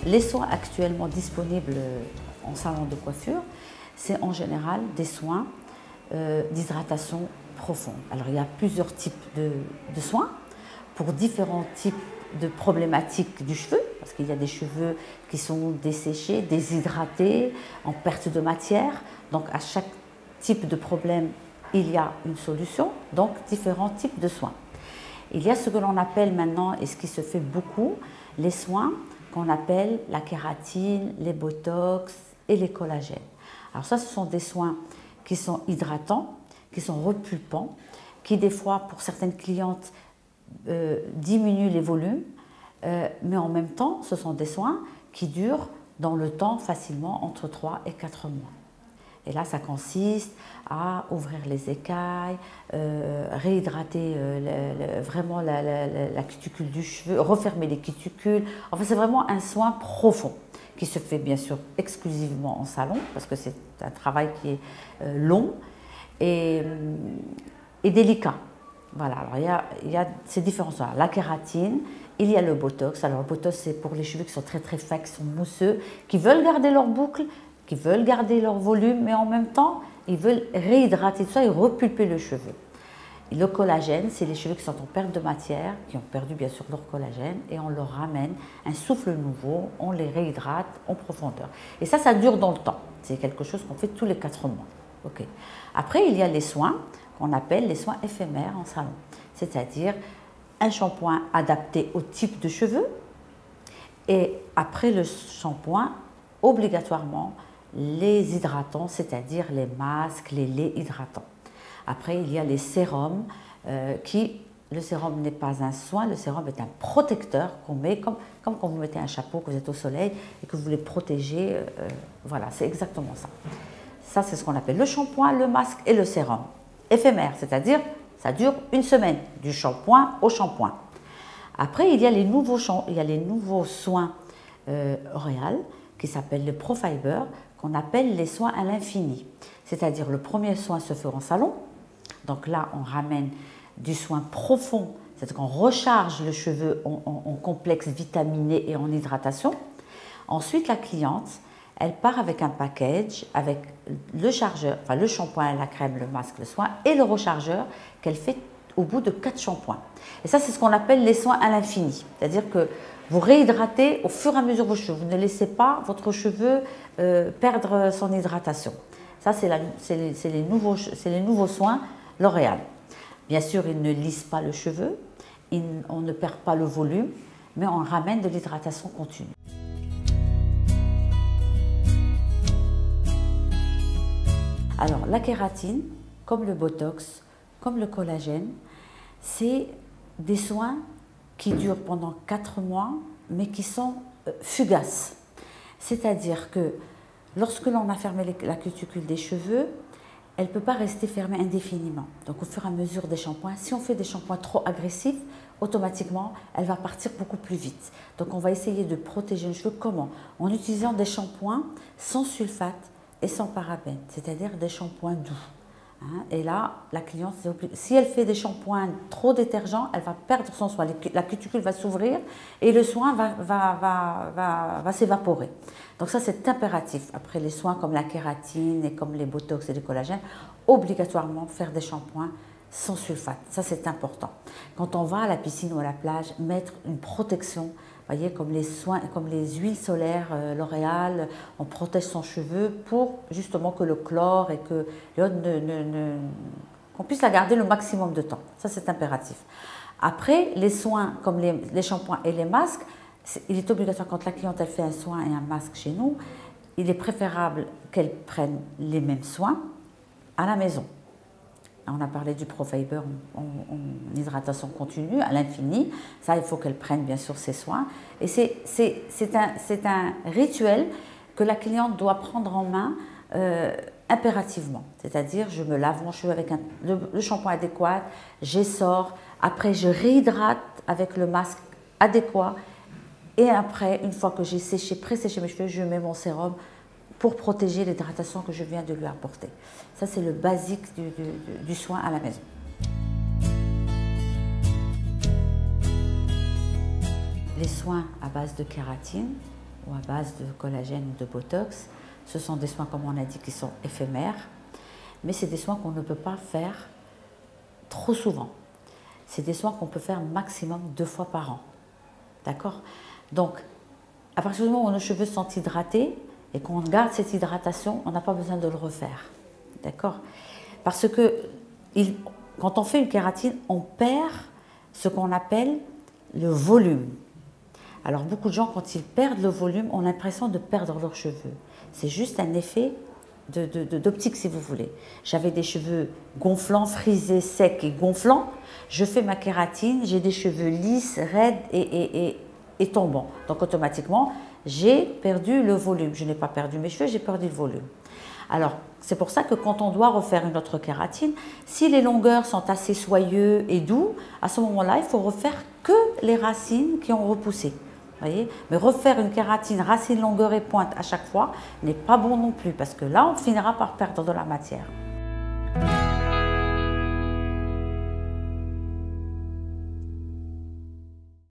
Les soins actuellement disponibles en salon de coiffure, c'est en général des soins d'hydratation profonde. Alors il y a plusieurs types de soins pour différents types de problématiques du cheveu, parce qu'il y a des cheveux qui sont desséchés, déshydratés, en perte de matière. Donc à chaque type de problème, il y a une solution, donc différents types de soins. Il y a ce que l'on appelle maintenant, et ce qui se fait beaucoup, les soins qu'on appelle la kératine, les botox et les collagènes. Alors ça, ce sont des soins qui sont hydratants, qui sont repulpants, qui des fois, pour certaines clientes, diminuent les volumes, mais en même temps, ce sont des soins qui durent dans le temps facilement entre 3 et 4 mois. Et là, ça consiste à ouvrir les écailles, réhydrater vraiment la cuticule du cheveu, refermer les cuticules. Enfin, c'est vraiment un soin profond qui se fait bien sûr exclusivement en salon parce que c'est un travail qui est long et délicat. Voilà, alors il y a ces différents soins. La kératine, il y a le botox. Alors le botox, c'est pour les cheveux qui sont très fins, qui sont mousseux, qui veulent garder leur boucle, qui veulent garder leur volume, mais en même temps, ils veulent réhydrater tout ça et repulper le cheveu. Et le collagène, c'est les cheveux qui sont en perte de matière, qui ont perdu bien sûr leur collagène, et on leur ramène un souffle nouveau, on les réhydrate en profondeur. Et ça dure dans le temps. C'est quelque chose qu'on fait tous les 4 mois. Okay. Après, il y a les soins qu'on appelle les soins éphémères en salon, c'est-à-dire un shampoing adapté au type de cheveux, et après le shampoing, obligatoirement, les hydratants, c'est-à-dire les masques, les laits hydratants. Après, il y a les sérums le sérum n'est pas un soin, le sérum est un protecteur qu'on met, comme quand vous mettez un chapeau, que vous êtes au soleil et que vous voulez protéger. Voilà, c'est exactement ça. Ça, c'est ce qu'on appelle le shampoing, le masque et le sérum. Éphémère, c'est-à-dire, ça dure une semaine, du shampoing au shampoing. Après, il y a les nouveaux soins L'Oréal qui s'appellent les Profiber, qu'on appelle les soins à l'infini. C'est-à-dire le premier soin se fait en salon, donc là on ramène du soin profond, c'est-à-dire qu'on recharge le cheveu en complexe vitaminé et en hydratation. Ensuite la cliente, elle part avec un package, avec le chargeur, enfin le shampoing, la crème, le masque, le soin et le rechargeur qu'elle fait au bout de 4 shampoings. Et ça c'est ce qu'on appelle les soins à l'infini, c'est-à-dire que vous réhydratez au fur et à mesure vos cheveux. Vous ne laissez pas votre cheveu perdre son hydratation. Ça, c'est les nouveaux soins L'Oréal. Bien sûr, ils ne lissent pas le cheveu, on ne perd pas le volume, mais on ramène de l'hydratation continue. Alors, la kératine, comme le botox, comme le collagène, c'est des soins qui durent pendant 4 mois, mais qui sont fugaces. C'est-à-dire que lorsque l'on a fermé la cuticule des cheveux, elle ne peut pas rester fermée indéfiniment. Donc au fur et à mesure des shampoings, si on fait des shampoings trop agressifs, automatiquement, elle va partir beaucoup plus vite. Donc on va essayer de protéger les cheveux. Comment? En utilisant des shampoings sans sulfate et sans parabènes, c'est-à-dire des shampoings doux. Et là, la cliente, si elle fait des shampoings trop détergents, elle va perdre son soin. La cuticule va s'ouvrir et le soin va s'évaporer. Donc ça, c'est impératif. Après les soins comme la kératine et comme les botox et les collagènes, obligatoirement faire des shampoings sans sulfate. Ça, c'est important. Quand on va à la piscine ou à la plage, mettre une protection. Vous voyez, comme les soins, comme les huiles solaires L'Oréal, on protège son cheveu pour justement que le chlore et que qu'on puisse la garder le maximum de temps. Ça, c'est impératif. Après, les soins comme les shampoings et les masques, il est obligatoire quand la cliente elle fait un soin et un masque chez nous, il est préférable qu'elle prenne les mêmes soins à la maison. On a parlé du Profiber en hydratation continue, à l'infini. Ça, il faut qu'elle prenne bien sûr ses soins. Et c'est un rituel que la cliente doit prendre en main impérativement. C'est-à-dire, je me lave mon cheveu avec le shampoing adéquat, j'essore, après je réhydrate avec le masque adéquat. Et après, une fois que j'ai pré-séché mes cheveux, je mets mon sérum pour protéger l'hydratation que je viens de lui apporter. Ça, c'est le basique du soin à la maison. Les soins à base de kératine, ou à base de collagène ou de botox. Ce sont des soins, comme on a dit, qui sont éphémères, mais c'est des soins qu'on ne peut pas faire trop souvent. C'est des soins qu'on peut faire maximum 2 fois par an. D'accord? Donc, à partir du moment où nos cheveux sont hydratés et qu'on garde cette hydratation, on n'a pas besoin de le refaire. D'accord? Parce que quand on fait une kératine, on perd ce qu'on appelle le volume. Alors, beaucoup de gens, quand ils perdent le volume, ont l'impression de perdre leurs cheveux. C'est juste un effet d'optique, si vous voulez. J'avais des cheveux gonflants, frisés, secs et gonflants. Je fais ma kératine, j'ai des cheveux lisses, raides et tombants. Donc, automatiquement, j'ai perdu le volume. Je n'ai pas perdu mes cheveux, j'ai perdu le volume. Alors, c'est pour ça que quand on doit refaire une autre kératine, si les longueurs sont assez soyeux et doux, à ce moment-là, il faut refaire que les racines qui ont repoussé. Voyez? Mais refaire une kératine racine, longueur et pointe à chaque fois n'est pas bon non plus, parce que là, on finira par perdre de la matière.